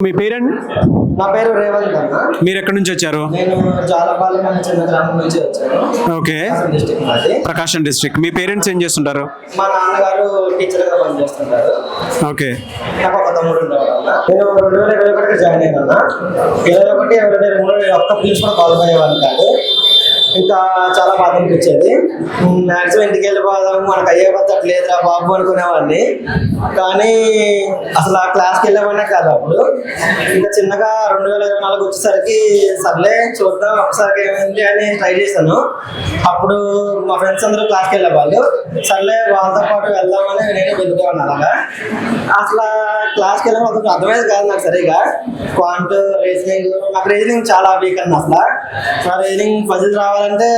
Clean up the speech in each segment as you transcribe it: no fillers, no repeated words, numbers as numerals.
మీ parent? నా పేరు రేవంత్ అన్న. మీరు ఎక్కడి నుంచి వచ్చారు? నేను జాలపాలెం అనే చిన్న గ్రామం నుంచి వచ్చాను. ఓకే, డిస్ట్రిక్ట్ మాది. ప్రకాశం డిస్ట్రిక్ట్. మీ పేరెంట్స్ ఏం చేస్తుంటారు? మా నాన్నగారు టీచర్గా పనిచేస్తుంటారు. ఓకే, నాకు ఒక తమ్ముడు ఉండేవాడు అన్న. నేను 2021 జాయిన్ అయినా. 21, 23 నేను ఒక్క ఫీజు కూడా క్వాలిఫై అయ్యేవాడిని కాదు. ఇంకా చాలా బాధ అనిపించేది. మ్యాక్సిమం ఇంటికి వెళ్ళిపోదాం, మనకు అయ్యే పద్ధతి లేదురా బాబు అనుకునేవాడిని. కానీ అసలు ఆ క్లాస్కి వెళ్ళేవాడినే కాదు. అప్పుడు ఇంకా చిన్నగా 2024 వచ్చేసరికి సర్లే చూద్దాం ఒకసారి ఏమైంది అని ట్రై చేశాను. అప్పుడు మా ఫ్రెండ్స్ అందరూ క్లాస్కి వెళ్ళేవాళ్ళు. సర్లే వాళ్ళతో పాటు వెళ్దామని నేను వెళ్ళిపోయాను. అలాగా అసలు క్లాస్కి వెళ్ళే కొంచెం అర్థమయ్యేది కాదు నాకు సరిగా. క్వాంట్, రీజనింగ్, నాకు రీజనింగ్ చాలా వీక్ అన్న. అసలు ఆ రీజనింగ్ ఫజిల్ రావాలంటే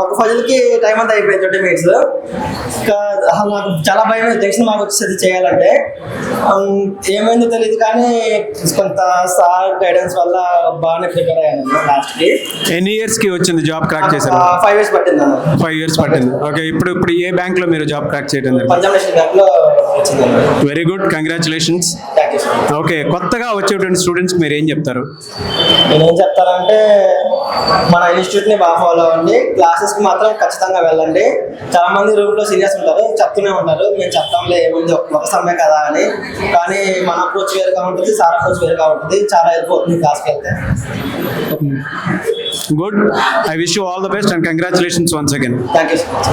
ఒక ఫజిల్కి టైం అంతా అయిపోయింది 20 minutes. ఇంకా అసలు నాకు చాలా భయం, టెన్షన్ మాకు వచ్చేది చేయాలంటే. ఏమైందో తెలియదు కానీ కొంత సార్ గైడెన్స్ వల్ల బాగానే ప్రిపేర్ అయ్యాను లాస్ట్కి. ఎన్ని ఇయర్స్ కి వచ్చింది జాబ్ క్రాక్ చేశారు? 5 years పట్టింది అన్న. 5 years పట్టింది. ఓకే, ఇప్పుడు ఏ బ్యాంక్ లో మీరు జాబ్ క్రాక్ చేయడం? పంజాబ్ నేషనల్ బ్యాంక్ లో వచ్చిందన్న. Very good, congratulations. Thank you sir. Okay, కొత్తగా వచ్చేటువంటి స్టూడెంట్స్ మీరు ఏం చెప్తారు? నేనేం చెప్తానంటే మన ఇన్స్టిట్యూట్ ని బాగా ఫాలో అవ్వండి. క్లాసెస్ కి మాత్రం ఖచ్చితంగా వెళ్ళండి. చాలా మంది రూమ్ లో సీనియర్స్ ఉంటారు, చెప్తూనే ఉంటారు మేము చెప్తాంలే ఏముంది ఒక సమయం కదా అని. కానీ మన అప్రోచ్ వేరుగా ఉంటుంది, సార్ అప్రోచ్ వేరుగా ఉంటుంది. చాలా హెల్ప్ అవుతుంది క్లాస్కి వెళ్తే. Good, I wish you all the best and congratulations once again. Thank you so much.